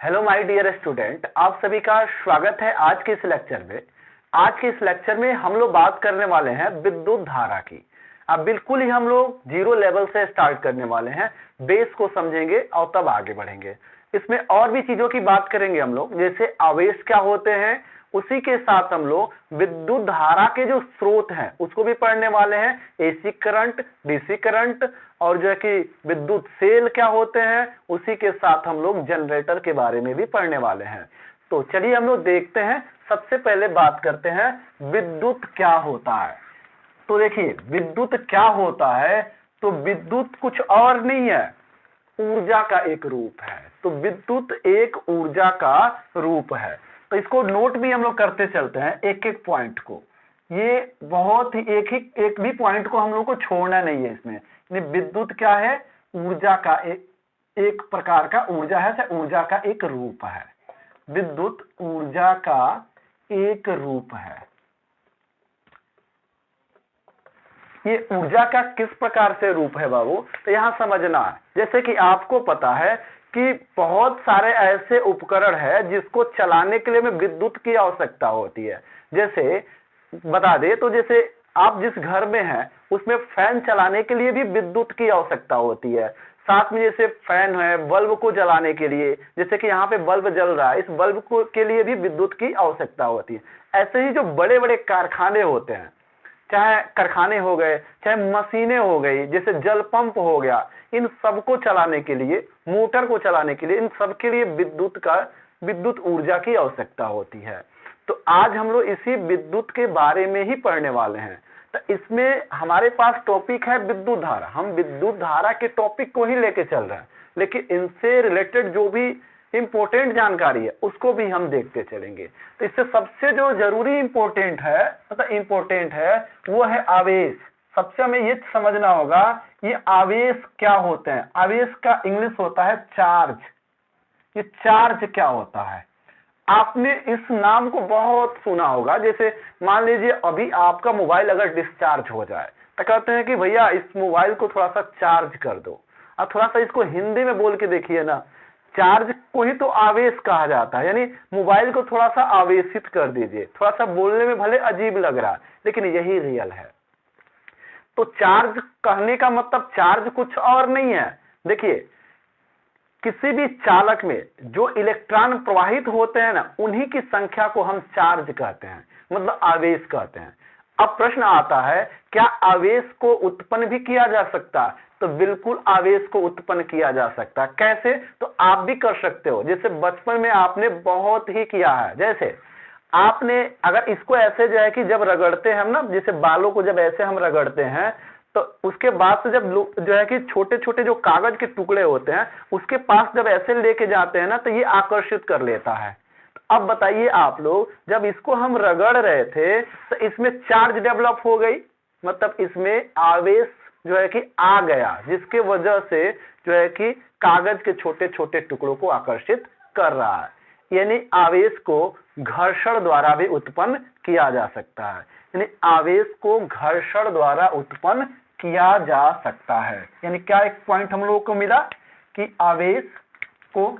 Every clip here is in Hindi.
हेलो माय डियर स्टूडेंट, आप सभी का स्वागत है आज के इस लेक्चर में। आज के इस लेक्चर में हम लोग बात करने वाले हैं विद्युत धारा की। अब बिल्कुल ही हम लोग जीरो लेवल से स्टार्ट करने वाले हैं, बेस को समझेंगे और तब आगे बढ़ेंगे। इसमें और भी चीजों की बात करेंगे हम लोग, जैसे आवेश क्या होते हैं, उसी के साथ हम लोग विद्युत धारा के जो स्रोत हैं उसको भी पढ़ने वाले हैं, एसी करंट, डीसी करंट, और जो है कि विद्युत सेल क्या होते हैं, उसी के साथ हम लोग जनरेटर के बारे में भी पढ़ने वाले हैं। तो चलिए हम लोग देखते हैं। सबसे पहले बात करते हैं विद्युत क्या होता है। तो देखिए विद्युत क्या होता है, तो विद्युत कुछ और नहीं है, ऊर्जा का एक रूप है। तो विद्युत एक ऊर्जा का रूप है। तो इसको नोट भी हम लोग करते चलते हैं, एक एक पॉइंट को। ये बहुत ही एक भी पॉइंट को हम लोग को छोड़ना नहीं है इसमें। विद्युत क्या है, ऊर्जा का एक प्रकार का ऊर्जा है, ऊर्जा का एक रूप है। विद्युत ऊर्जा का एक रूप है। ये ऊर्जा का किस प्रकार से रूप है बाबू, तो यहां समझना है। जैसे कि आपको पता है कि बहुत सारे ऐसे उपकरण है जिसको चलाने के लिए में विद्युत की आवश्यकता होती है। जैसे बता दे तो जैसे आप जिस घर में हैं उसमें फैन चलाने के लिए भी विद्युत की आवश्यकता होती है। साथ में जैसे फैन है बल्ब को जलाने के लिए, जैसे कि यहाँ पे बल्ब जल रहा है, इस बल्ब को के लिए भी विद्युत की आवश्यकता होती है। ऐसे ही जो बड़े बड़े कारखाने होते हैं, चाहे कारखाने हो गए, चाहे मशीनें हो गई, जैसे जल पंप हो गया, इन सबको चलाने के लिए, मोटर को चलाने के लिए, इन सब के लिए विद्युत ऊर्जा की आवश्यकता होती है। तो आज हम लोग इसी विद्युत के बारे में ही पढ़ने वाले हैं। तो इसमें हमारे पास टॉपिक है विद्युत धारा। हम विद्युत धारा के टॉपिक को ही लेके चल रहे हैं, लेकिन इनसे रिलेटेड जो भी इंपॉर्टेंट जानकारी है उसको भी हम देखते चलेंगे। तो इससे सबसे जो जरूरी इंपॉर्टेंट है, मतलब इंपॉर्टेंट है, वो है आवेश। सबसे हमें ये समझना होगा ये आवेश क्या होते हैं। आवेश का इंग्लिश होता है चार्ज। ये चार्ज क्या होता है, आपने इस नाम को बहुत सुना होगा। जैसे मान लीजिए अभी आपका मोबाइल अगर डिस्चार्ज हो जाए तो कहते हैं कि भैया इस मोबाइल को थोड़ा सा चार्ज कर दो। अब थोड़ा सा इसको हिंदी में बोल के देखिए ना, चार्ज को ही तो आवेश कहा जाता है। यानी मोबाइल को थोड़ा सा आवेशित कर दीजिए। थोड़ा सा बोलने में भले अजीब लग रहा है, लेकिन यही रियल है। तो चार्ज कहने का मतलब चार्ज कुछ और नहीं है। देखिए किसी भी चालक में जो इलेक्ट्रॉन प्रवाहित होते हैं ना, उन्हीं की संख्या को हम चार्ज कहते हैं, मतलब आवेश कहते हैं। अब प्रश्न आता है क्या आवेश को उत्पन्न भी किया जा सकता है? तो बिल्कुल आवेश को उत्पन्न किया जा सकता है। कैसे? तो आप भी कर सकते हो। जैसे बचपन में आपने बहुत ही किया है। जैसे आपने अगर इसको ऐसे जो है कि जब रगड़ते हैं हम ना, जैसे बालों को जब ऐसे हम रगड़ते हैं तो उसके बाद से जब जो है कि छोटे छोटे जो कागज के टुकड़े होते हैं उसके पास जब ऐसे लेके जाते हैं ना, तो ये आकर्षित कर लेता है। तो अब बताइए आप लोग, जब इसको हम रगड़ रहे थे तो इसमें चार्ज डेवलप हो गई, मतलब इसमें आवेश जो है कि आ गया, जिसके वजह से जो है कि कागज के छोटे छोटे टुकड़ों को आकर्षित कर रहा है। यानी आवेश को घर्षण द्वारा भी उत्पन्न किया जा सकता है। यानी आवेश को घर्षण द्वारा उत्पन्न किया जा सकता है। यानी क्या एक पॉइंट हम लोगों को मिला कि आवेश को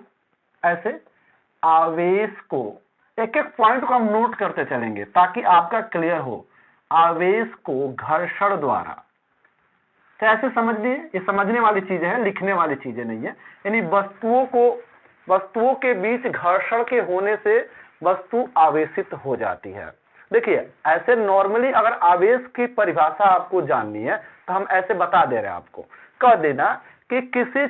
ऐसे, आवेश को एक एक पॉइंट को हम नोट करते चलेंगे ताकि आपका क्लियर हो। आवेश को घर्षण द्वारा, तो ऐसे समझ लिए, ये समझने वाली चीजें हैं, लिखने वाली चीजें नहीं है। यानी वस्तुओं के बीच घर्षण के होने से वस्तु आवेशित हो जाती है। देखिए ऐसे नॉर्मली अगर आवेश की परिभाषा आपको जाननी है तो हम ऐसे बता दे रहे हैं आपको। कह देना कि किसी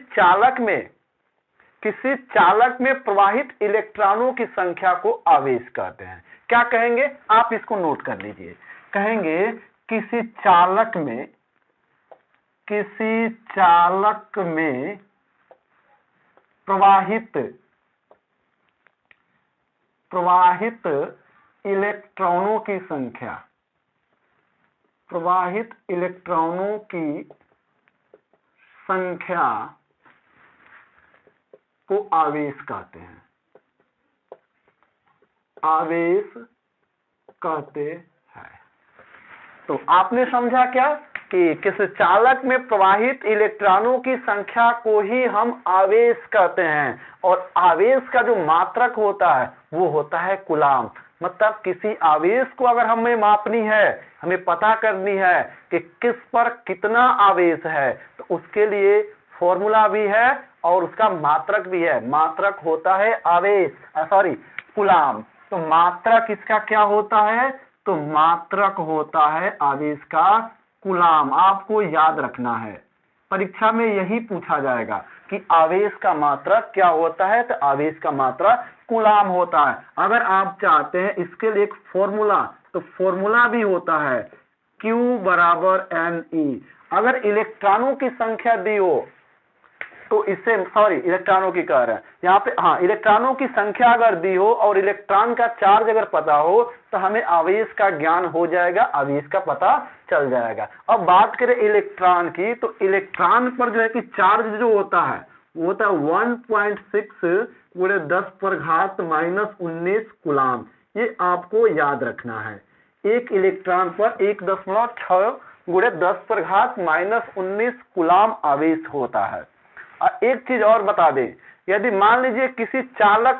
चालक में प्रवाहित इलेक्ट्रॉनों की संख्या को आवेश कहते हैं। क्या कहेंगे, आप इसको नोट कर लीजिए। कहेंगे किसी चालक में प्रवाहित इलेक्ट्रॉनों की संख्या, को आवेश कहते हैं। आवेश कहते हैं। तो आपने समझा क्या कि किस चालक में प्रवाहित इलेक्ट्रॉनों की संख्या को ही हम आवेश कहते हैं, और आवेश का जो मात्रक होता है वो होता है कूलाम। मतलब किसी आवेश को अगर हमें मापनी है, हमें पता करनी है कि किस पर कितना आवेश है, तो उसके लिए फॉर्मूला भी है और उसका मात्रक भी है। मात्रक होता है आवेश, सॉरी कूलाम। तो मात्रक इसका क्या होता है? तो मात्रक होता है आवेश का कूलाम। आपको याद रखना है, परीक्षा में यही पूछा जाएगा कि आवेश का मात्रक क्या होता है। तो आवेश का मात्रक कूलाम होता है। अगर आप चाहते हैं इसके लिए एक फॉर्मूला, तो फॉर्मूला भी होता है Q बराबर ME। अगर इलेक्ट्रॉनों की संख्या दी हो तो इससे, सॉरी इलेक्ट्रॉनों की कह रहे हैं यहाँ पे, हाँ इलेक्ट्रॉनों की संख्या अगर दी हो और इलेक्ट्रॉन का चार्ज अगर पता हो तो हमें आवेश का ज्ञान हो जाएगा, आवेश का पता चल जाएगा। अब बात करें इलेक्ट्रॉन की, तो इलेक्ट्रॉन पर जो है कि चार्ज जो होता है वो होता है 1.6 गुणे 10⁻⁻19 कूलाम। ये आपको याद रखना है। एक इलेक्ट्रॉन पर 1.6 गुणे 10⁻⁻19 कूलाम आवेश होता है। और एक चीज और बता दें, यदि मान लीजिए किसी चालक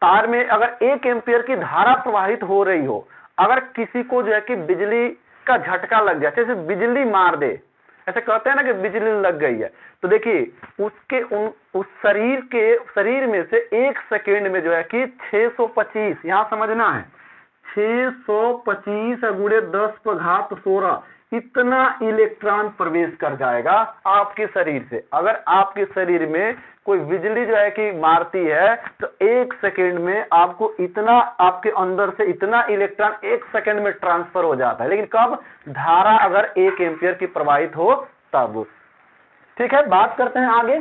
तार में अगर 1 एम्पियर की धारा प्रवाहित हो रही हो, अगर किसी को जो है कि बिजली का झटका लग जाए, जैसे बिजली मार दे, ऐसे कहते हैं ना कि बिजली लग गई है, तो देखिए उसके उस शरीर में से 1 सेकेंड में जो है कि 625, यहां समझना है 625 गुणे 10⁻16 इतना इलेक्ट्रॉन प्रवेश कर जाएगा आपके शरीर से। अगर आपके शरीर में कोई बिजली जो है कि मारती है तो 1 सेकेंड में आपको इतना, आपके अंदर से इतना इलेक्ट्रॉन 1 सेकेंड में ट्रांसफर हो जाता है। लेकिन कब? धारा अगर 1 एम्पियर की प्रवाहित हो तब। ठीक है, बात करते हैं आगे।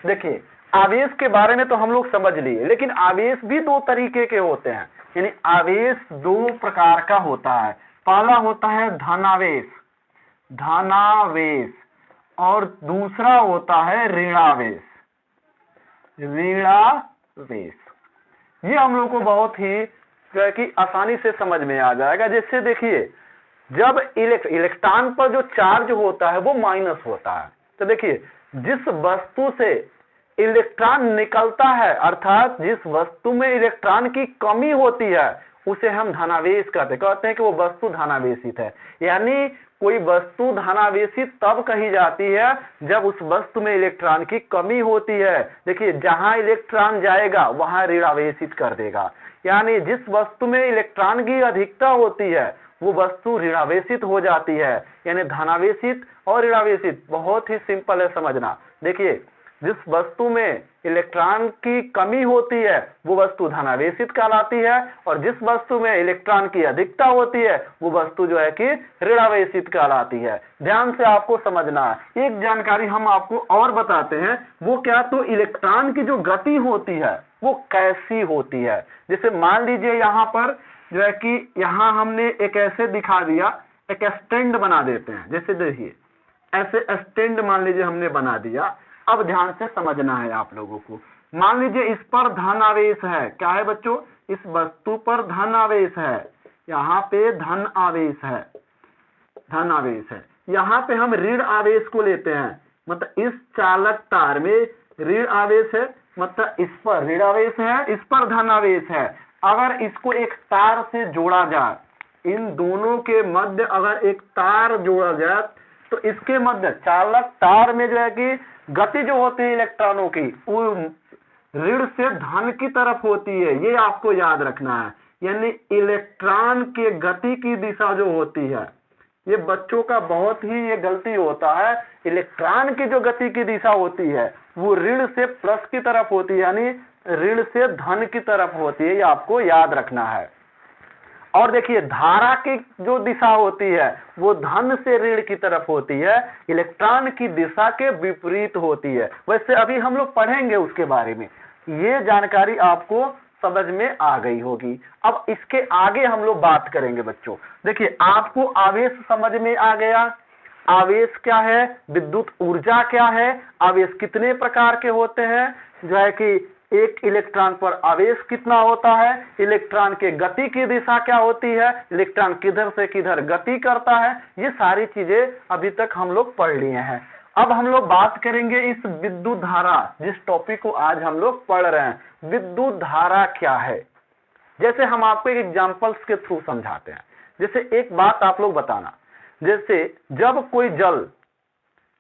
देखिए आवेश के बारे में तो हम लोग समझ लिए, लेकिन आवेश भी 2 तरीके के होते हैं, यानी आवेश 2 प्रकार का होता है। पहला होता है धनावेश, और दूसरा होता है ऋणावेश। ये हम लोग को बहुत ही कि आसानी से समझ में आ जाएगा। जैसे देखिए जब इलेक्ट्रॉन पर जो चार्ज होता है वो माइनस होता है, तो देखिए जिस वस्तु से इलेक्ट्रॉन निकलता है, अर्थात जिस वस्तु में इलेक्ट्रॉन की कमी होती है उसे हम धनावेश कहते हैं कि वो वस्तु धनावेशित है। यानी कोई वस्तु धनावेशित तब कही जाती है जब उस वस्तु में इलेक्ट्रॉन की कमी होती है। देखिए जहां इलेक्ट्रॉन जाएगा वहां ऋणावेशित कर देगा। यानी जिस वस्तु में इलेक्ट्रॉन की अधिकता होती है वो वस्तु ऋणावेशित हो जाती है। यानी धनावेशित और ऋणावेशित बहुत ही सिंपल है समझना। देखिए जिस वस्तु में इलेक्ट्रॉन की कमी होती है वो वस्तु धनावेशित कहलाती है, और जिस वस्तु में इलेक्ट्रॉन की अधिकता होती है वो वस्तु जो है कि ऋणावेशित कहलाती है। ध्यान से आपको समझना है। एक जानकारी हम आपको और बताते हैं, वो क्या? तो इलेक्ट्रॉन की जो गति होती है वो कैसी होती है। जैसे मान लीजिए यहाँ पर जो है कि यहाँ हमने एक ऐसे दिखा दिया, एक स्टैंड बना देते हैं। जैसे देखिए ऐसे स्टैंड मान लीजिए हमने बना दिया। अब ध्यान से समझना है आप लोगों को। मान लीजिए इस पर धन आवेश है। क्या है बच्चों? इस वस्तु पर धन आवेश है, यहाँ पे धन आवेश है। यहाँ पे हम ऋण आवेश को लेते हैं, मतलब इस चालक तार में ऋण आवेश है, मतलब इस पर ऋण आवेश है, इस पर धन आवेश है। अगर इसको एक तार से जोड़ा जाए, इन दोनों के मध्य अगर एक तार जोड़ा जाए तो इसके मध्य चालक तार में जो है कि गति जो होती है इलेक्ट्रॉनों की वो ऋण से धन की तरफ होती है। ये आपको याद रखना है। यानी इलेक्ट्रॉन के गति की दिशा जो होती है, ये बच्चों का बहुत ही ये गलती होता है। इलेक्ट्रॉन की जो गति की दिशा होती है वो ऋण से प्लस की तरफ होती है, यानी ऋण से धन की तरफ होती है। ये आपको याद रखना है। और देखिए धारा की जो दिशा होती है वो धन से ऋण की तरफ होती है, इलेक्ट्रॉन की दिशा के विपरीत होती है। वैसे अभी हम लोग पढ़ेंगे उसके बारे में। ये जानकारी आपको समझ में आ गई होगी। अब इसके आगे हम लोग बात करेंगे बच्चों। देखिए आपको आवेश समझ में आ गया। आवेश क्या है, विद्युत ऊर्जा क्या है, आवेश कितने प्रकार के होते हैं, जो है कि एक इलेक्ट्रॉन पर आवेश कितना होता है, इलेक्ट्रॉन के गति की दिशा क्या होती है, इलेक्ट्रॉन किधर से किधर गति करता है, ये सारी चीजें अभी तक हम लोग पढ़ लिए हैं। अब हम लोग बात करेंगे इस विद्युत धारा, जिस टॉपिक को आज हम लोग पढ़ रहे हैं, विद्युत धारा क्या है। जैसे हम आपको एक एग्जांपल्स के थ्रू समझाते हैं। जैसे एक बात आप लोग बताना, जैसे जब कोई जल,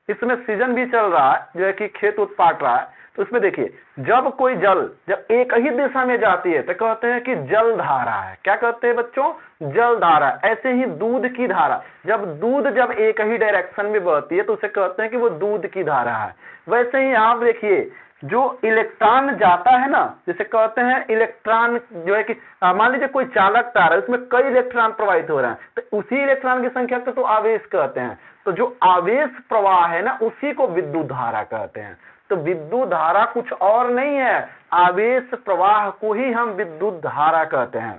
इसमें सीजन भी चल रहा है जो है कि खेत उत्पाट रहा है, तो इसमें देखिए जब कोई जल जब एक ही दिशा में जाती है तो कहते हैं कि जल धारा है। क्या कहते हैं बच्चों, जल धारा। ऐसे ही दूध की धारा, जब दूध जब एक ही डायरेक्शन में बहती है तो उसे कहते हैं कि वो दूध की धारा है। वैसे ही आप देखिए जो इलेक्ट्रॉन जाता है ना, जैसे कहते हैं इलेक्ट्रॉन जो है कि मान लीजिए कोई चालक तार है, उसमें कई इलेक्ट्रॉन प्रवाहित हो रहे हैं, तो उसी इलेक्ट्रॉन की संख्या को तो आवेश कहते हैं। तो जो आवेश प्रवाह है ना, उसी को विद्युत धारा कहते हैं। तो विद्युत धारा कुछ और नहीं है, आवेश प्रवाह को ही हम विद्युत धारा कहते हैं।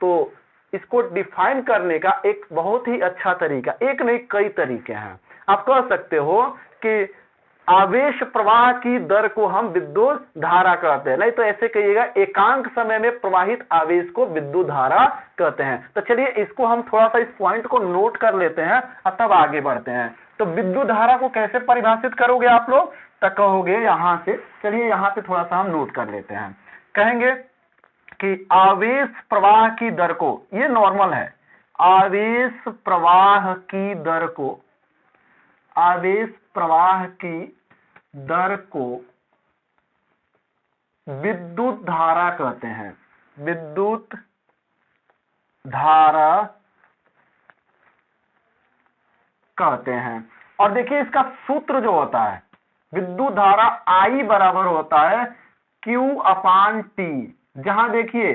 तो इसको डिफाइन करने का एक बहुत ही अच्छा तरीका, एक नहीं कई तरीके हैं। आप कह सकते हो कि आवेश प्रवाह की दर को हम विद्युत धारा कहते हैं, नहीं तो ऐसे कहिएगा एकांक समय में प्रवाहित आवेश को विद्युत धारा कहते हैं। तो चलिए इसको हम थोड़ा सा इस पॉइंट को नोट कर लेते हैं और तब आगे बढ़ते हैं। तो विद्युत धारा को कैसे परिभाषित करोगे आप लोग, तो कहोगे यहां से, चलिए यहां पे थोड़ा सा हम नोट कर लेते हैं। कहेंगे कि आवेश प्रवाह की दर को, ये नॉर्मल है, आवेश प्रवाह की दर को, आवेश प्रवाह की दर को विद्युत धारा कहते हैं, विद्युत धारा कहते हैं। और देखिए इसका सूत्र जो होता है, विद्युत धारा I बराबर होता है Q/T, जहां देखिए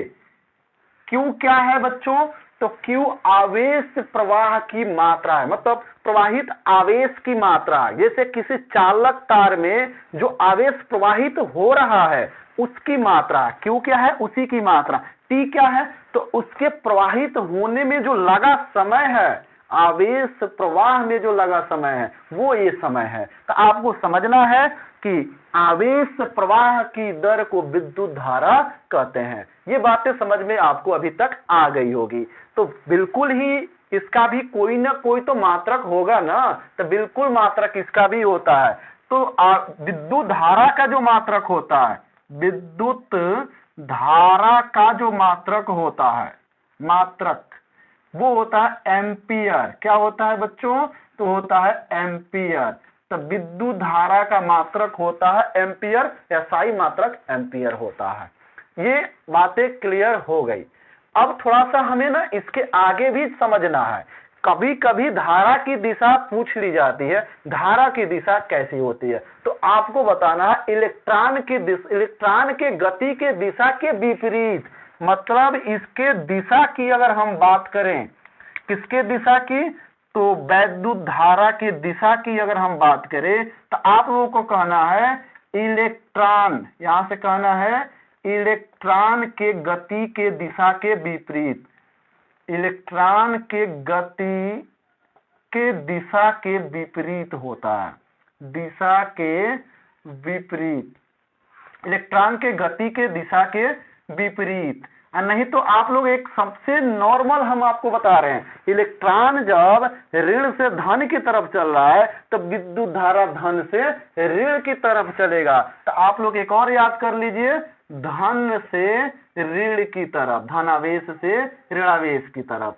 Q क्या है बच्चों, तो Q आवेश प्रवाह की मात्रा है, मतलब प्रवाहित आवेश की मात्रा। जैसे किसी चालक तार में जो आवेश प्रवाहित हो रहा है उसकी मात्रा, Q क्या है, उसी की मात्रा। T क्या है, तो उसके प्रवाहित होने में जो लगा समय है, आवेश प्रवाह में जो लगा समय है वो ये समय है। तो आपको समझना है कि आवेश प्रवाह की दर को विद्युत धारा कहते हैं। ये बातें समझ में आपको अभी तक आ गई होगी। तो बिल्कुल ही इसका भी कोई ना कोई तो मात्रक होगा ना, तो बिल्कुल मात्रक इसका भी होता है। तो विद्युत धारा का जो मात्रक होता है, विद्युत धारा का जो मात्रक होता है, मात्रक वो होता है एम्पियर। क्या होता है बच्चों, तो होता है एम्पियर। तो विद्युत धारा का मात्रक होता है एम्पियर, या SI मात्रक एम्पियर होता है। ये बातें क्लियर हो गई। अब थोड़ा सा हमें ना इसके आगे भी समझना है। कभी कभी धारा की दिशा पूछ ली जाती है, धारा की दिशा कैसी होती है, तो आपको बताना है इलेक्ट्रॉन के गति के दिशा के विपरीत, मतलब इसके दिशा की अगर हम बात करें, किसके दिशा की, तो वैद्युत धारा की दिशा की अगर हम बात करें, तो आप लोगों को कहना है इलेक्ट्रॉन, यहां से कहना है इलेक्ट्रॉन के गति के दिशा के विपरीत, इलेक्ट्रॉन के गति के दिशा के विपरीत होता है, दिशा के विपरीत, इलेक्ट्रॉन के गति के दिशा के विपरीत। नहीं तो आप लोग एक सबसे नॉर्मल हम आपको बता रहे हैं, इलेक्ट्रॉन जब ऋण से धन की तरफ चल रहा है तो विद्युत धारा धन से ऋण की तरफ चलेगा। तो आप लोग एक और याद कर लीजिए, धन से ऋण की तरफ, धनावेश से ऋणावेश की तरफ,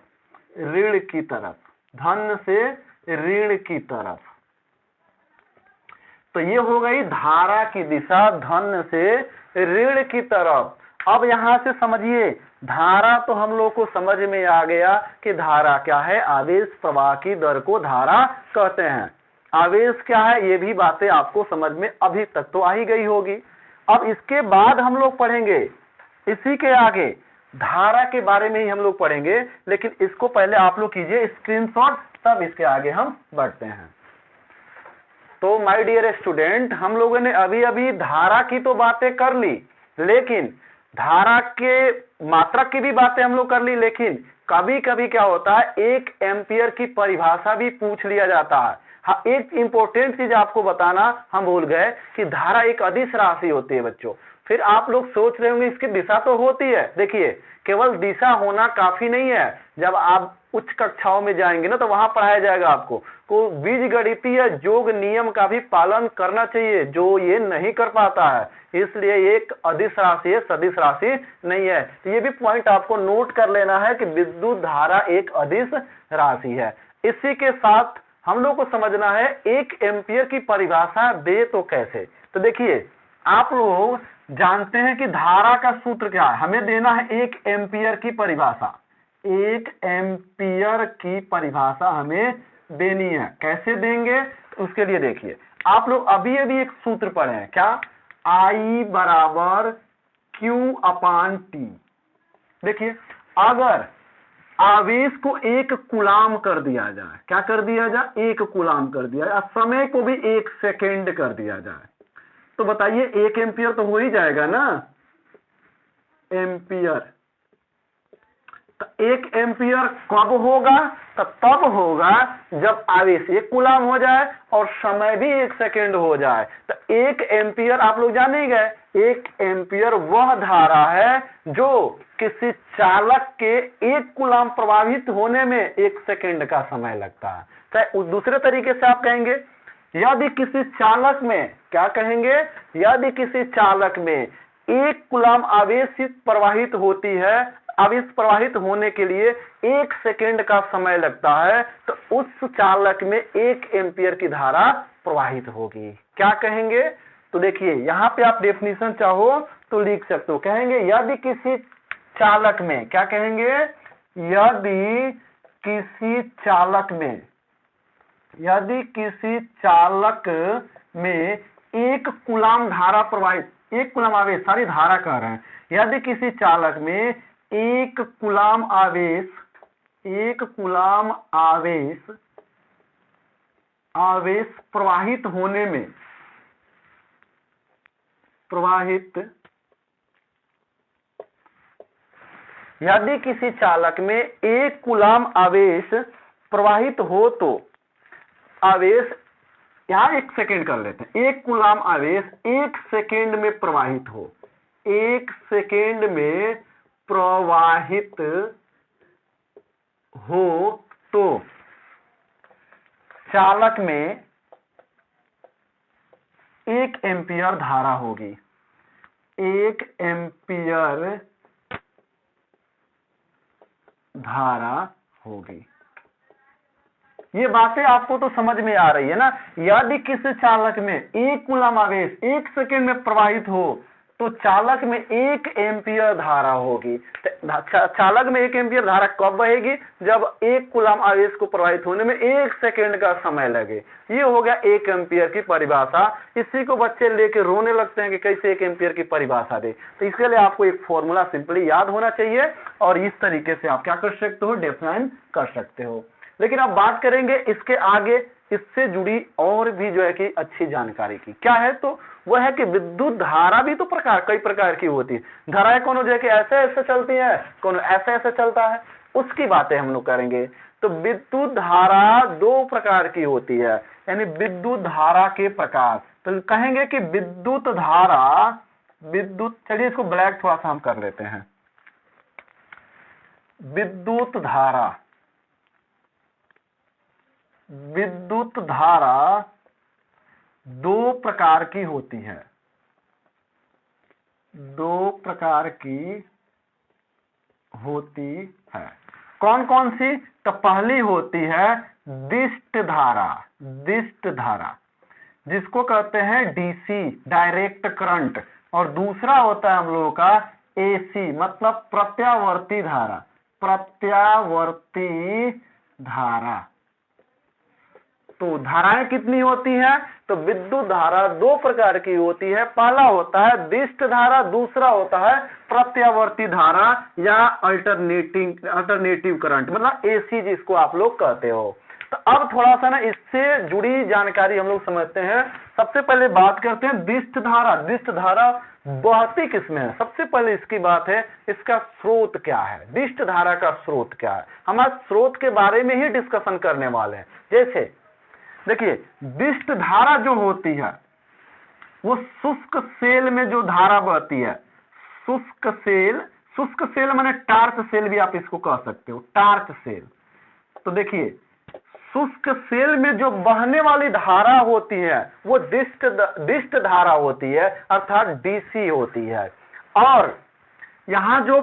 ऋण की तरफ, धन से ऋण की तरफ। तो ये हो गई धारा की दिशा, धन से ऋण की तरफ। अब यहां से समझिए, धारा तो हम लोग को समझ में आ गया कि धारा क्या है, आवेश प्रवाह की दर को धारा कहते हैं। आवेश क्या है, ये भी बातें आपको समझ में अभी तक तो आ ही गई होगी। अब इसके बाद हम लोग पढ़ेंगे, इसी के आगे धारा के बारे में ही हम लोग पढ़ेंगे, लेकिन इसको पहले आप लोग कीजिए स्क्रीनशॉट, तब इसके आगे हम बढ़ते हैं। तो माय डियर स्टूडेंट, हम लोगों ने अभी अभी धारा की तो बातें कर ली, लेकिन धारा के मात्रक की भी बातें हम लोग कर ली, लेकिन कभी कभी क्या होता है, 1 एम्पियर की परिभाषा भी पूछ लिया जाता है। हाँ, एक इंपॉर्टेंट चीज आपको बताना हम भूल गए कि धारा एक अदिश राशि होती है बच्चों। फिर आप लोग सोच रहे होंगे इसकी दिशा तो होती है। देखिए, केवल दिशा होना काफी नहीं है। जब आप उच्च कक्षाओं में जाएंगे ना तो वहां पढ़ाया जाएगा आपको को बीजगणितीय योग नियम का भी पालन करना चाहिए, जो ये नहीं कर पाता है। इसलिए एक अदिश राशि है, सदिश राशि नहीं है। तो ये भी पॉइंट आपको नोट कर लेना है कि विद्युत धारा एक अदिश राशि है। इसी के साथ हम लोग को समझना है 1 एम्पियर की परिभाषा दे तो कैसे। तो देखिए, आप लोग जानते हैं कि धारा का सूत्र क्या है। हमें देना है 1 एम्पियर की परिभाषा। 1 एम्पियर की परिभाषा हमें देनी है। कैसे देंगे उसके लिए देखिए, आप लोग अभी एक सूत्र पढ़े हैं, क्या? I बराबर Q/T। देखिए, अगर आवेश को 1 कूलाम कर दिया जाए, क्या कर दिया जाए? 1 कूलाम कर दिया जाए, समय को भी 1 सेकेंड कर दिया जाए, तो बताइए 1 एम्पियर तो हो ही जाएगा ना, एम्पियर। तो 1 एम्पियर कब होगा? तो तब होगा जब आवेश 1 कूलाम हो जाए और समय भी 1 सेकेंड हो जाए। तो 1 एम्पियर आप लोग जान ही गए, 1 एम्पियर वह धारा है जो किसी चालक के 1 कूलाम प्रवाहित होने में 1 सेकेंड का समय लगता है। चाहे दूसरे तरीके से आप कहेंगे, यदि किसी चालक में, क्या कहेंगे? यदि किसी चालक में 1 कूलाम आवेश प्रवाहित होती है, आवेश प्रवाहित होने के लिए 1 सेकेंड का समय लगता है, तो उस चालक में 1 एम्पियर की धारा प्रवाहित होगी। क्या कहेंगे? तो देखिए, यहां पे आप डेफिनेशन चाहो तो लिख सकते हो। कहेंगे यदि किसी चालक में, क्या कहेंगे? यदि किसी चालक में, यदि किसी चालक में 1 कूलाम धारा प्रवाहित, 1 कूलाम आवेश, सारी धारा कह रहे हैं, यदि किसी चालक में 1 कूलाम आवेश, 1 कूलाम आवेश प्रवाहित होने में, यदि किसी चालक में 1 कूलाम आवेश प्रवाहित हो तो आवेश, यहां 1 सेकेंड कर लेते हैं, 1 कूलाम आवेश 1 सेकेंड में प्रवाहित हो, 1 सेकेंड में प्रवाहित हो तो चालक में 1 एम्पियर धारा होगी, 1 एम्पियर धारा होगी। ये बातें आपको तो समझ में आ रही है ना। यदि किसी चालक में 1 कूलाम आवेश 1 सेकेंड में प्रवाहित हो तो चालक में 1 एम्पियर धारा होगी। चालक में 1 एम्पियर धारा कब बहेगी? जब 1 कूलाम आवेश को प्रवाहित होने में 1 सेकेंड का समय लगे। ये हो गया 1 एम्पियर की परिभाषा। इसी को बच्चे लेके रोने लगते हैं कि कैसे 1 एम्पियर की परिभाषा दे। तो इसके लिए आपको एक फॉर्मूला सिंपली याद होना चाहिए और इस तरीके से आप क्या कर सकते हो? डिफाइन कर सकते हो। लेकिन अब बात करेंगे इसके आगे, इससे जुड़ी और भी जो है कि अच्छी जानकारी की। क्या है? तो वह है कि विद्युत धारा भी तो कई प्रकार की होती है। धाराएं कोनो जो है कि ऐसे ऐसे चलती है, कोनो ऐसे ऐसे चलता है, उसकी बातें हम लोग करेंगे। तो विद्युत धारा 2 प्रकार की होती है, यानी विद्युत धारा के प्रकार। तो कहेंगे कि विद्युत धारा, चलिए इसको ब्लैक थोड़ा सा हम कर लेते हैं। विद्युत धारा 2 प्रकार की होती है, 2 प्रकार की होती है। कौन कौन सी? तो पहली होती है दिष्ट धारा, जिसको कहते हैं डीसी, डायरेक्ट करंट, और दूसरा होता है हम लोगों का एसी, मतलब प्रत्यावर्ती धारा। तो धाराएं कितनी होती हैं? तो विद्युत धारा 2 प्रकार की होती है। पहला होता है दिष्ट धारा, दूसरा होता है प्रत्यावर्ती धारा या अल्टरनेटिव करंट, मतलब एसी जिसको आप लोग कहते हो। तो अब थोड़ा सा ना इससे जुड़ी जानकारी हम लोग समझते हैं। सबसे पहले बात करते हैं दिष्ट धारा बहती किसमें है? सबसे पहले इसकी बात है, इसका स्रोत क्या है? दिष्ट धारा का स्रोत क्या है? हम आज स्रोत के बारे में ही डिस्कशन करने वाले हैं। जैसे देखिए, दिष्ट धारा जो होती है, वो शुष्क सेल में जो धारा बहती है, शुष्क सेल माने टार्च सेल भी आप इसको कह सकते हो, टार्च सेल। तो देखिए शुष्क सेल में जो बहने वाली धारा होती है वो डिस्ट धारा होती है, अर्थात डीसी होती है। और यहाँ जो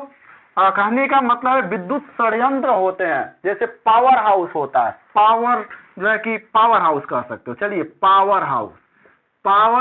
कहने का मतलब है विद्युत षड्यंत्र होते हैं, जैसे पावर हाउस होता है, पावर जो है कि पावर हाउस कह सकते हो। चलिए पावर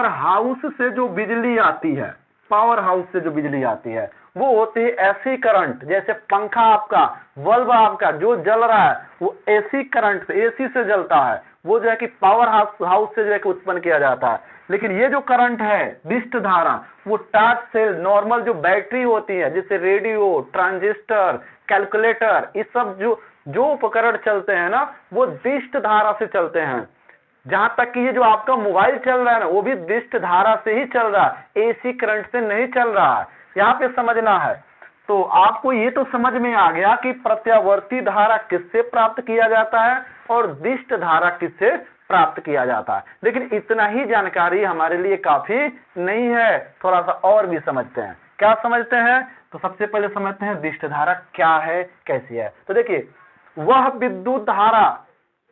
हाउस से जो बिजली आती है, पावर हाउस से जो बिजली आती है वो होती है एसी करंट। जैसे पंखा आपका, बल्ब आपका जो जल रहा है वो एसी करंट से, एसी से जलता है, वो जो है कि पावर हाउस से जो है कि उत्पन्न किया जाता है। लेकिन ये जो करंट है, डिस्ट धारा, वो टॉर्च सेल, नॉर्मल जो बैटरी होती है, जैसे रेडियो, ट्रांजिस्टर, कैलकुलेटर, ये सब जो उपकरण चलते हैं ना, वो डिस्ट धारा से चलते हैं। जहां तक कि ये जो आपका मोबाइल चल रहा है ना, वो भी डिस्ट धारा से ही चल रहा है, एसी करंट से नहीं चल रहा है। यहाँ पे समझना है। तो आपको ये तो समझ में आ गया कि प्रत्यावर्ती धारा किससे प्राप्त किया जाता है और डिस्ट धारा किससे प्राप्त किया जाता है। लेकिन इतना ही जानकारी हमारे लिए काफी नहीं है, थोड़ा सा और भी समझते हैं। क्या समझते हैं? तो सबसे पहले समझते हैं डिस्ट धारा क्या है, कैसी है। तो देखिए, वह विद्युत धारा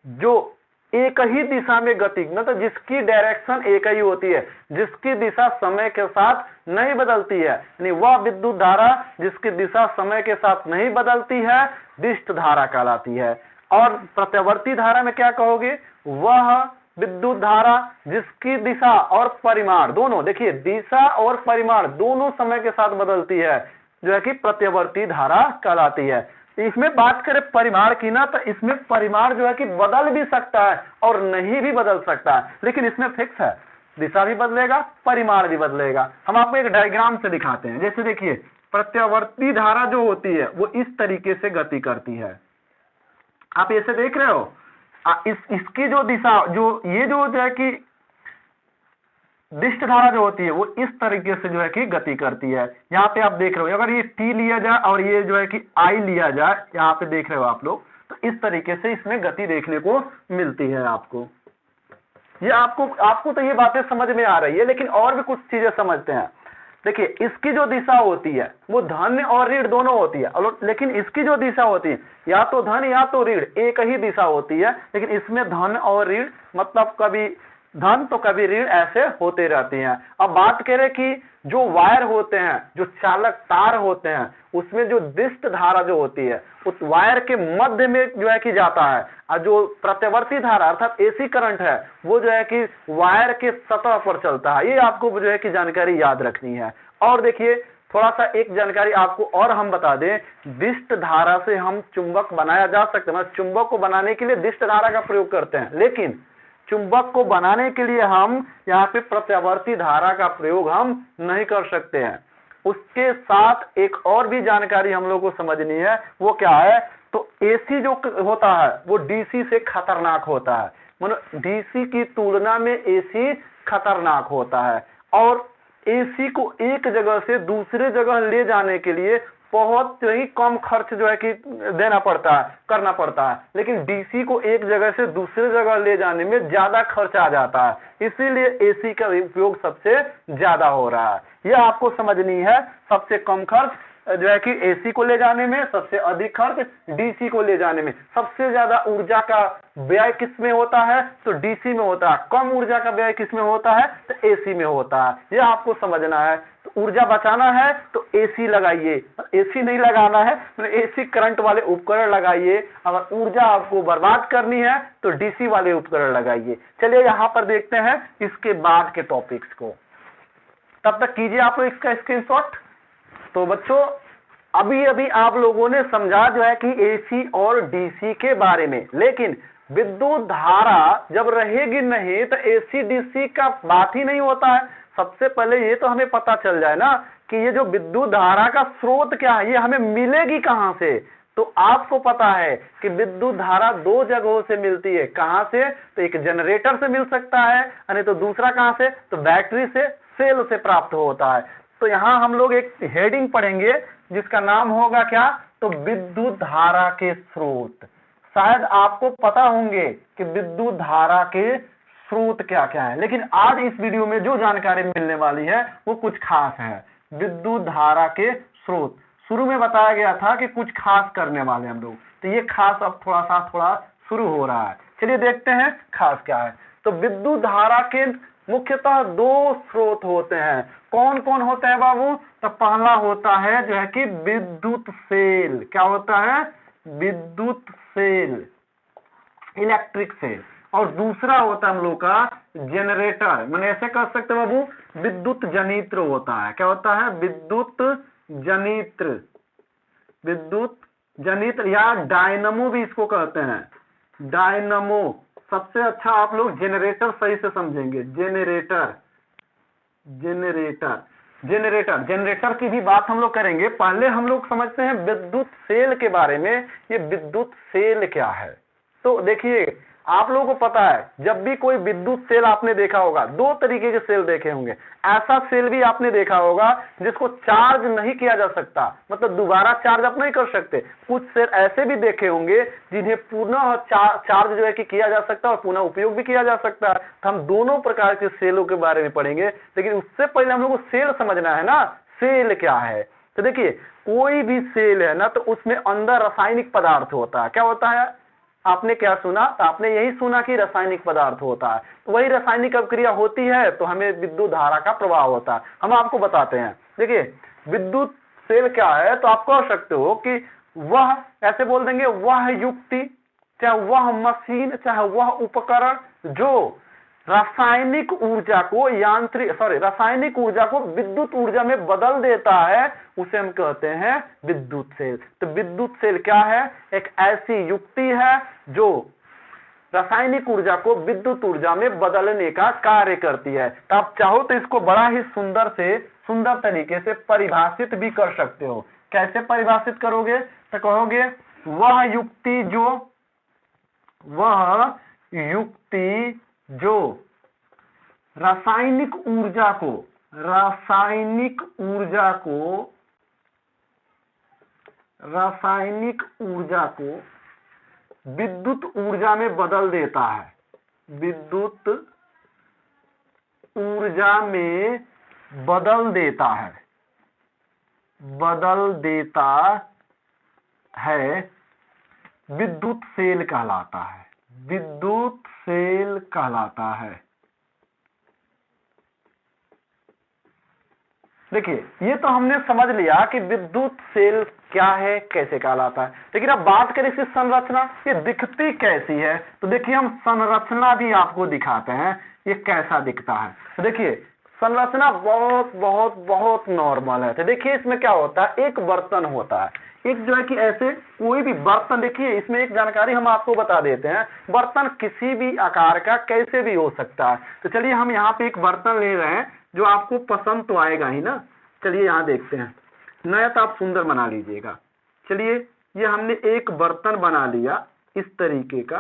जो एक ही दिशा में गति, मतलब जिसकी डायरेक्शन एक ही होती है, जिसकी दिशा समय के साथ नहीं बदलती है, यानी वह विद्युत धारा जिसकी दिशा समय के साथ नहीं बदलती है, डिस्ट धारा कहलाती है। और प्रत्यावर्ती धारा में क्या कहोगे? वह विद्युत धारा जिसकी दिशा और परिमाण दोनों, देखिए दिशा और परिमाण दोनों समय के साथ बदलती है, जो है कि प्रत्यावर्ती धारा कहलाती है। इसमें बात करें परिमाण की ना, तो इसमें परिमाण जो है कि बदल भी सकता है और नहीं भी बदल सकता है, लेकिन इसमें फिक्स है, दिशा भी बदलेगा, परिमाण भी बदलेगा। हम आपको एक डायग्राम से दिखाते हैं। जैसे देखिए, प्रत्यावर्ती धारा जो होती है वो इस तरीके से गति करती है, आप ऐसे देख रहे हो। इसकी जो दिशा, जो ये जो है कि डिस्ट धारा जो होती है वो इस तरीके से जो है कि गति करती है। यहाँ पे आप देख रहे हो, अगर ये टी लिया जाए और ये जो है कि आई लिया जाए, यहाँ पे देख रहे हो आप लोग, तो इस तरीके से इसमें गति देखने को मिलती है आपको। ये आपको तो ये बातें समझ में आ रही है, लेकिन और भी कुछ चीजें समझते हैं। देखिए, इसकी जो दिशा होती है वो धन और ऋण दोनों होती है, लेकिन इसकी जो दिशा होती है या तो धन या तो ऋण, एक ही दिशा होती है। लेकिन इसमें धन और ऋण, मतलब कभी धन तो कभी ऋण, ऐसे होते रहते हैं। अब बात करें कि जो वायर होते हैं, जो चालक तार होते हैं, उसमें जो डिस्ट धारा जो होती है उस वायर के मध्य में जो है कि जाता है, और जो प्रत्यावर्ती धारा अर्थात एसी करंट है वो जो है कि वायर के सतह पर चलता है। ये आपको जो है कि जानकारी याद रखनी है। और देखिए, थोड़ा सा एक जानकारी आपको और हम बता दें, डिस्ट धारा से हम चुंबक बनाया जा सकता है। चुंबक को बनाने के लिए डिस्ट धारा का प्रयोग करते हैं, लेकिन चुंबक को बनाने के लिए हम यहाँ पे प्रत्यावर्ती धारा का प्रयोग हम नहीं कर सकते हैं। उसके साथ एक और भी जानकारी हम लोग को समझनी है, वो क्या है? तो एसी जो होता है वो डीसी से खतरनाक होता है, मतलब डीसी की तुलना में एसी खतरनाक होता है। और एसी को एक जगह से दूसरे जगह ले जाने के लिए बहुत ही कम खर्च जो है कि देना पड़ता है, करना पड़ता है। लेकिन डीसी को एक जगह से दूसरे जगह ले जाने में ज्यादा खर्च आ जाता है, इसीलिए एसी का उपयोग सबसे ज्यादा हो रहा है। यह आपको समझनी है। सबसे कम खर्च जो है कि एसी को ले जाने में, सबसे अधिक खर्च डीसी को ले जाने में। सबसे ज्यादा ऊर्जा का व्यय किस में होता है? तो डीसी में होता है। कम ऊर्जा का व्यय किस में होता है? तो एसी में होता है। यह आपको समझना है। तो ऊर्जा बचाना है तो एसी लगाइए, एसी नहीं लगाना है तो एसी करंट वाले उपकरण लगाइए। अगर ऊर्जा आपको बर्बाद करनी है तो डीसी वाले उपकरण लगाइए। चलिए यहाँ पर देखते हैं इसके बाद के टॉपिक्स को। तब तक कीजिए आप लोग इसका स्क्रीनशॉट। तो बच्चों, अभी अभी आप लोगों ने समझा जो है कि एसी और डीसी के बारे में, लेकिन विद्युत धारा जब रहेगी नहीं तो एसी डीसी का बात ही नहीं होता है। सबसे पहले ये तो हमें पता चल जाए ना कि ये जो विद्युत धारा का स्रोत क्या है, ये हमें मिलेगी कहां से। तो आपको पता है कि विद्युत धारा दो जगहों से मिलती है। कहां से? तो एक जनरेटर से मिल सकता है, नहीं तो दूसरा कहां से? तो बैटरी से, सेल से प्राप्त होता है। तो यहाँ हम लोग एक हेडिंग पढ़ेंगे जिसका नाम होगा क्या? तो विद्युत धारा के स्रोत। शायद आपको पता होंगे कि विद्युत धारा के स्रोत क्या क्या है। लेकिन आज इस वीडियो में जो जानकारी मिलने वाली है वो कुछ खास है, विद्युत धारा के स्रोत। शुरू में बताया गया था कि कुछ खास करने वाले हम लोग, तो ये खास अब थोड़ा शुरू हो रहा है। चलिए देखते हैं खास क्या है। तो विद्युत धारा के मुख्यतः दो स्रोत होते हैं। कौन कौन होते हैं बाबू? तो पहला होता है जो है कि विद्युत सेल। क्या होता है? विद्युत सेल, इलेक्ट्रिक सेल। और दूसरा होता है हम लोग का जनरेटर, मैंने ऐसे कह सकते हैं बाबू, विद्युत जनित्र होता है। क्या होता है? विद्युत जनित्र, विद्युत जनित्र या डायनमो भी इसको कहते हैं। डायनमो सबसे अच्छा आप लोग जनरेटर सही से समझेंगे। जनरेटर, जनरेटर, जनरेटर, जनरेटर की भी बात हम लोग करेंगे। पहले हम लोग समझते हैं विद्युत सेल के बारे में। ये विद्युत सेल क्या है? तो देखिए, आप लोगों को पता है जब भी कोई विद्युत सेल आपने देखा होगा, दो तरीके के सेल देखे होंगे। ऐसा सेल भी आपने देखा होगा जिसको चार्ज नहीं किया जा सकता, मतलब दोबारा चार्ज आप नहीं कर सकते। कुछ सेल ऐसे भी देखे होंगे जिन्हें पुनः चार्ज जो है कि किया जा सकता है और पुनः उपयोग भी किया जा सकता है। तो हम दोनों प्रकार के सेलों के बारे में पढ़ेंगे, लेकिन उससे पहले हम लोग को सेल समझना है ना, सेल क्या है। तो देखिए, कोई भी सेल है ना, तो उसमें अंदर रासायनिक पदार्थ होता है। क्या होता है? आपने क्या सुना? आपने यही सुना कि रासायनिक पदार्थ होता है। तो वही रासायनिक अभिक्रिया होती है तो हमें विद्युत धारा का प्रवाह होता है। हम आपको बताते हैं। देखिए, विद्युत सेल क्या है, तो आप कह सकते हो कि वह, ऐसे बोल देंगे, वह युक्ति, चाहे वह मशीन, चाहे वह उपकरण जो रासायनिक ऊर्जा को रासायनिक ऊर्जा को विद्युत ऊर्जा में बदल देता है, उसे हम कहते हैं विद्युत सेल। तो विद्युत सेल क्या है? एक ऐसी युक्ति है जो रासायनिक ऊर्जा को विद्युत ऊर्जा में बदलने का कार्य करती है। तो आप चाहो तो इसको बड़ा ही सुंदर तरीके से परिभाषित भी कर सकते हो। कैसे परिभाषित करोगे? तो कहोगे वह युक्ति जो रासायनिक ऊर्जा को विद्युत ऊर्जा में बदल देता है, विद्युत ऊर्जा में बदल देता है, विद्युत सेल कहलाता है। विद्युत सेल कहलाता है। देखिए, ये तो हमने समझ लिया कि विद्युत सेल क्या है, कैसे कहलाता है। लेकिन अब बात करें इसकी संरचना, ये दिखती कैसी है। तो देखिए, हम संरचना भी आपको दिखाते हैं ये कैसा दिखता है। तो देखिए, संरचना बहुत नॉर्मल है। तो देखिए, इसमें क्या होता है, एक बर्तन होता है, एक जो है कि ऐसे कोई भी बर्तन। देखिए, इसमें एक जानकारी हम आपको बता देते हैं, बर्तन किसी भी आकार का कैसे भी हो सकता है। तो चलिए, हम यहाँ पे एक बर्तन ले रहे हैं जो आपको पसंद तो आएगा ही ना। चलिए यहाँ देखते हैं, नया तो आप सुंदर बना लीजिएगा। चलिए, ये हमने एक बर्तन बना लिया इस तरीके का,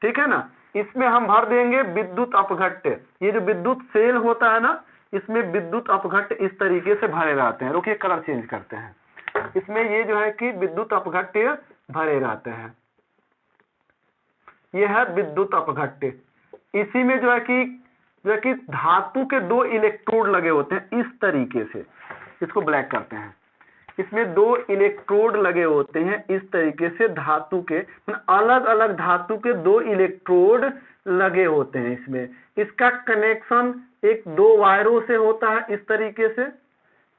ठीक है ना। इसमें हम भर देंगे विद्युत अपघट्य। ये जो विद्युत सेल होता है ना, इसमें विद्युत अपघट्य इस तरीके से भरे रहते हैं। रुकिए, कलर चेंज करते हैं। इसमें ये जो है कि विद्युत अपघट्य भरे रहते हैं। ये है विद्युत अपघट्य। इसी में जो है कि धातु के दो इलेक्ट्रोड लगे होते हैं इस तरीके से। इसको ब्लैक करते हैं। इसमें दो इलेक्ट्रोड लगे होते हैं इस तरीके से, धातु के, अलग अलग धातु के दो इलेक्ट्रोड लगे होते हैं इसमें। इसका कनेक्शन एक दो वायरों से होता है इस तरीके से,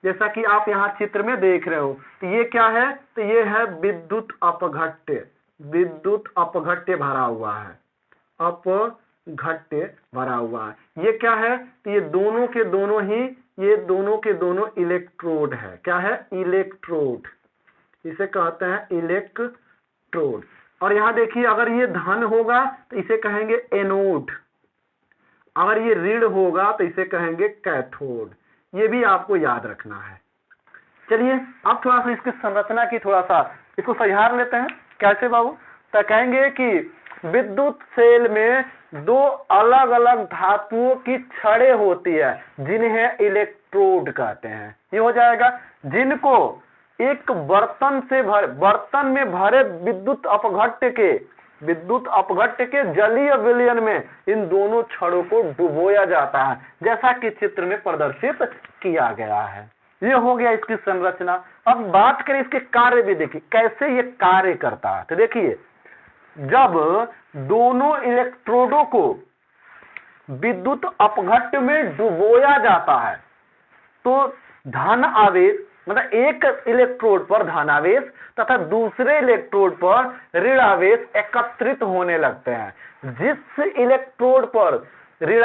जैसा कि आप यहाँ चित्र में देख रहे हो। तो ये क्या है? तो ये है विद्युत अपघट्य। विद्युत अपघट्य भरा हुआ है, अपघट्य भरा हुआ है। ये क्या है? तो ये दोनों के दोनों इलेक्ट्रोड है। क्या है? इलेक्ट्रोड, इसे कहते हैं इलेक्ट्रोड। और यहाँ देखिए, अगर ये धन होगा तो इसे कहेंगे एनोड, अगर ये ऋण होगा तो इसे कहेंगे कैथोड। ये भी आपको याद रखना है। चलिए, अब थोड़ा सा इसकी संरचना की थोड़ा सा इसको सहार लेते हैं। कैसे बाबू? तो कहेंगे कि विद्युत सेल में दो अलग अलग धातुओं की छड़ें होती है जिन्हें इलेक्ट्रोड कहते हैं। ये हो जाएगा, जिनको एक बर्तन में भरे विद्युत अपघट्य के विद्युत अपघट्य के जलीय विलयन में इन दोनों छड़ों को डुबोया जाता है, जैसा कि चित्र में प्रदर्शित किया गया है। ये हो गया इसकी संरचना। अब बात करें इसके कार्य भी, देखिए कैसे ये कार्य करता है। तो देखिए, जब दोनों इलेक्ट्रोडों को विद्युत अपघट्य में डुबोया जाता है तो धन आवेश, मतलब एक इलेक्ट्रोड पर धन आवेश तथा दूसरे इलेक्ट्रोड पर ऋण आवेश एकत्रित होने लगते हैं। जिस इलेक्ट्रोड पर ऋण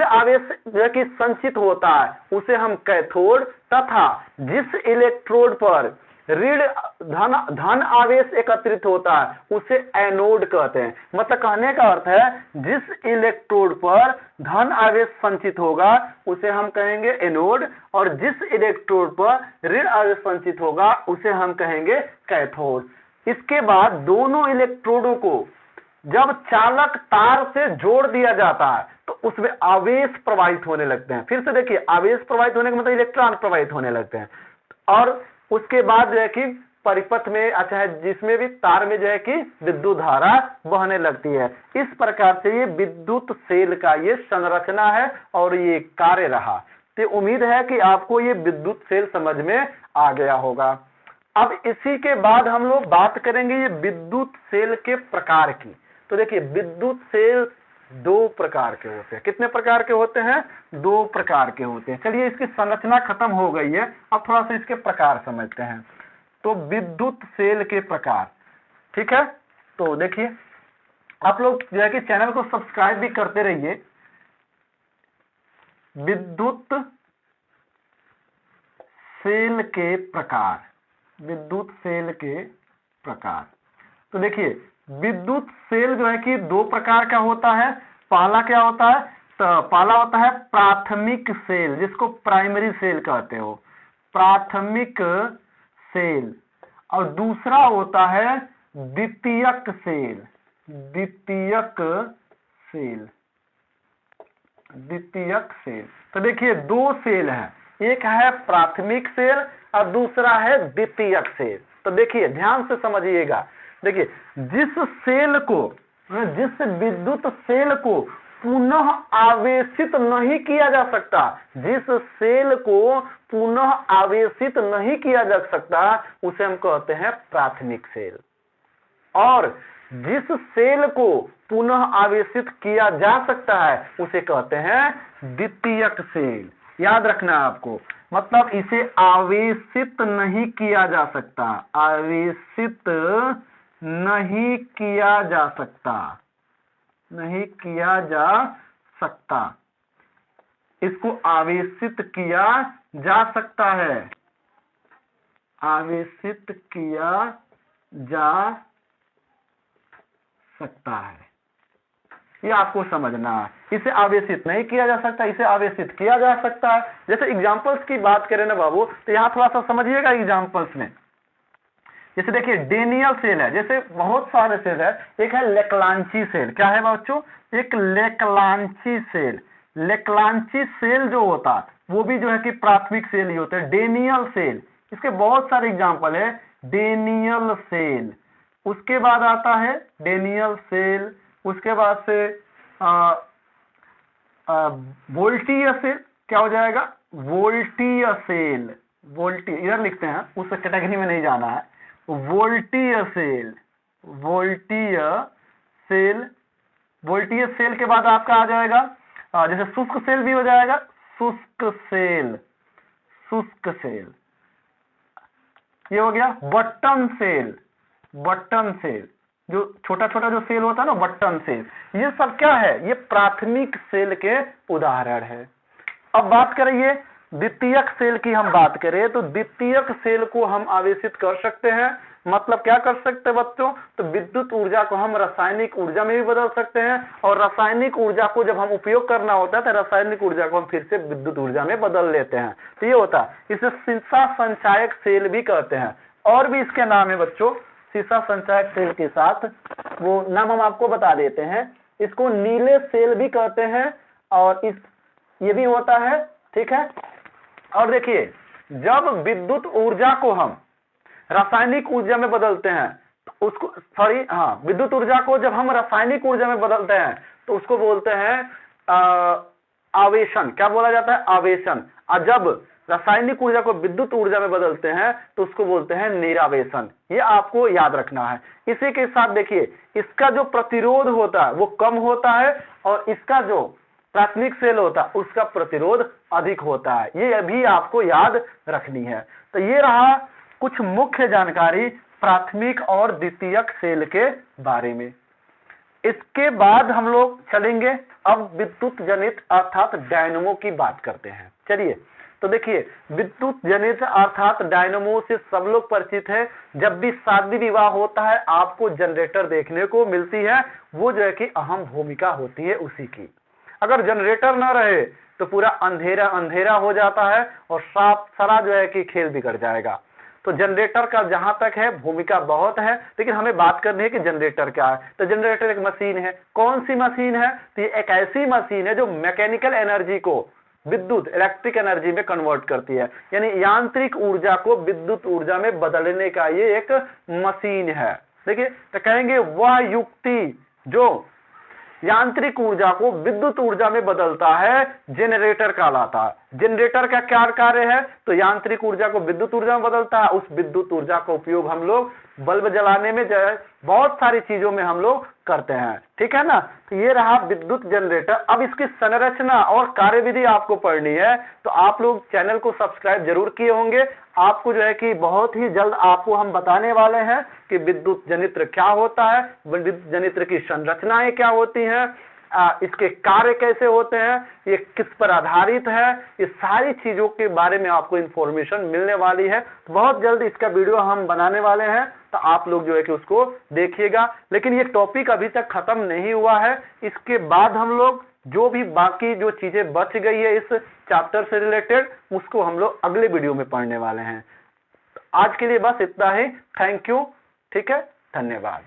आवेश जो कि संचित होता है उसे हम कैथोड, तथा जिस इलेक्ट्रोड पर धन आवेश एकत्रित होता है उसे एनोड कहते हैं। मतलब कहने का अर्थ है, जिस इलेक्ट्रोड पर धन आवेश संचित होगा उसे हम कहेंगे एनोड, और जिस इलेक्ट्रोड पर ऋण आवेश संचित होगा उसे हम कहेंगे कैथोड। इसके बाद दोनों इलेक्ट्रोडों को जब चालक तार से जोड़ दिया जाता है तो उसमें आवेश प्रवाहित होने लगते हैं। फिर से देखिए, आवेश प्रवाहित होने का मतलब इलेक्ट्रॉन प्रवाहित होने लगते हैं, और उसके बाद जो है कि परिपथ में, अच्छा है, जिसमें भी तार में जो है कि विद्युत धारा बहने लगती है। इस प्रकार से ये विद्युत सेल का ये संरचना है और ये कार्य रहा। तो उम्मीद है कि आपको ये विद्युत सेल समझ में आ गया होगा। अब इसी के बाद हम लोग बात करेंगे ये विद्युत सेल के प्रकार की। तो देखिए, विद्युत सेल दो प्रकार के होते हैं। कितने प्रकार के होते हैं? दो प्रकार के होते हैं। चलिए, इसकी संरचना खत्म हो गई है, अब थोड़ा सा इसके प्रकार समझते हैं। तो विद्युत सेल के प्रकार, ठीक है। तो देखिए, आप लोग जो है कि चैनल को सब्सक्राइब भी करते रहिए। विद्युत सेल के प्रकार, विद्युत सेल के प्रकार। तो देखिए, विद्युत सेल जो है कि दो प्रकार का होता है। पहला क्या होता है? तो पहला होता है प्राथमिक सेल, जिसको प्राइमरी सेल कहते हो, प्राथमिक सेल। और दूसरा होता है द्वितीयक सेल, द्वितीयक सेल, द्वितीयक सेल। तो देखिए, दो सेल है, एक है प्राथमिक सेल और दूसरा है द्वितीयक सेल। तो देखिए, ध्यान से समझिएगा। देखिए, जिस सेल को, जिस विद्युत सेल को पुनः आवेशित नहीं किया जा सकता, जिस सेल को पुनः आवेशित नहीं किया जा सकता उसे हम कहते हैं प्राथमिक सेल, और जिस सेल को पुनः आवेशित किया जा सकता है उसे कहते हैं द्वितीयक सेल। याद रखना आपको, मतलब इसे आवेशित नहीं किया जा सकता, आवेशित नहीं किया जा सकता, नहीं किया जा सकता। इसको आवेशित किया जा सकता है, आवेशित किया जा सकता है, ये आपको समझना है। इसे आवेशित नहीं किया जा सकता, इसे आवेशित किया जा सकता है। जैसे एग्जांपल्स की बात करें ना बाबू, तो यहां थोड़ा सा समझिएगा एग्जांपल्स में। जैसे देखिए, डेनियल सेल है, जैसे बहुत सारे सेल है। एक है लेक्लांची सेल। क्या है बच्चों? एक लेक्लांची सेल। लेक्लांची सेल जो होता है वो भी जो है कि प्राथमिक सेल ही होता है। डेनियल सेल, इसके बहुत सारे एग्जांपल है। डेनियल सेल, उसके बाद आता है डेनियल सेल, उसके बाद से वोल्टीय सेल। क्या हो जाएगा? वोल्टीय सेल, वोल्टी इधर लिखते हैं, उस कैटेगरी में नहीं जाना है। वोल्टीय सेल, वोल्टीय सेल, वोल्टीय सेल के बाद आपका आ जाएगा जैसे शुष्क सेल भी हो जाएगा, शुष्क सेल, शुष्क सेल। ये हो गया बटन सेल, बटन सेल, जो छोटा छोटा जो सेल होता है ना, बटन सेल। ये सब क्या है? ये प्राथमिक सेल के उदाहरण है। अब बात करिए द्वितीयक सेल की। हम बात करें तो द्वितीयक सेल को हम आवेशित कर सकते हैं। मतलब क्या कर सकते हैं बच्चों? तो विद्युत ऊर्जा को हम रासायनिक ऊर्जा में भी बदल सकते हैं, और रासायनिक ऊर्जा को जब हम उपयोग करना होता है तो रासायनिक ऊर्जा को हम फिर से विद्युत ऊर्जा में बदल लेते हैं। तो ये होता है, इसे शीशा संचायक सेल भी कहते हैं। और भी इसके नाम है बच्चों, शीशा संचायक सेल के साथ वो नाम हम आपको बता देते हैं। इसको नीले सेल भी कहते हैं, और ये भी होता है, ठीक है। और देखिए, जब विद्युत ऊर्जा को हम रासायनिक ऊर्जा में बदलते हैं उसको सॉरी हाँ, विद्युत ऊर्जा को जब हम रासायनिक ऊर्जा में बदलते हैं तो उसको बोलते हैं आवेशन। क्या बोला जाता है? आवेशन। और जब रासायनिक ऊर्जा को विद्युत ऊर्जा में बदलते हैं तो उसको बोलते हैं निरावेशन। ये आपको याद रखना है। इसी के साथ देखिए, इसका जो प्रतिरोध होता है वो कम होता है और इसका जो प्राथमिक सेल होता है उसका प्रतिरोध अधिक होता है। ये भी आपको याद रखनी है। तो ये रहा कुछ मुख्य जानकारी प्राथमिक और द्वितीयक सेल के बारे में। इसके बाद हम लोग चलेंगे अब विद्युत जनित अर्थात डायनमो की बात करते हैं। चलिए, तो देखिए, विद्युत जनित अर्थात डायनमो से सब लोग परिचित है। जब भी शादी विवाह होता है आपको जनरेटर देखने को मिलती है, वो जो है कि अहम भूमिका होती है उसी की। अगर जनरेटर ना रहे तो पूरा अंधेरा अंधेरा हो जाता है और साफ सारा जो है कि खेल बिगड़ जाएगा। तो जनरेटर का जहां तक है भूमिका बहुत है, लेकिन हमें बात करनी है कि जनरेटर क्या है। तो जनरेटर एक मशीन है। कौन सी मशीन है? तो ये एक ऐसी मशीन है जो मैकेनिकल एनर्जी को विद्युत इलेक्ट्रिक एनर्जी में कन्वर्ट करती है, यानी यांत्रिक ऊर्जा को विद्युत ऊर्जा में बदलने का ये एक मशीन है। देखिए, तो कहेंगे वह युक्ति जो यांत्रिक ऊर्जा को विद्युत ऊर्जा में बदलता है जनरेटर कहलाता है। जनरेटर का क्या कार्य है? तो यांत्रिक ऊर्जा को विद्युत ऊर्जा में बदलता है। उस विद्युत ऊर्जा का उपयोग हम लोग बल्ब जलाने में, जो है बहुत सारी चीजों में हम लोग करते हैं। ठीक है ना? तो ये रहा विद्युत जनरेटर। अब इसकी संरचना और कार्यविधि आपको पढ़नी है तो आप लोग चैनल को सब्सक्राइब जरूर किए होंगे। आपको जो है कि बहुत ही जल्द आपको हम बताने वाले हैं कि विद्युत जनित्र क्या होता है, विद्युत जनित्र की संरचनाएं क्या होती हैं, इसके कार्य कैसे होते हैं, ये किस पर आधारित है, ये सारी चीजों के बारे में आपको इंफॉर्मेशन मिलने वाली है। बहुत जल्द इसका वीडियो हम बनाने वाले हैं, तो आप लोग जो है कि उसको देखिएगा। लेकिन ये टॉपिक अभी तक खत्म नहीं हुआ है। इसके बाद हम लोग जो भी बाकी जो चीजें बच गई है इस चैप्टर से रिलेटेड, उसको हम लोग अगले वीडियो में पढ़ने वाले हैं। आज के लिए बस इतना ही। Thank you. ठीक है, धन्यवाद।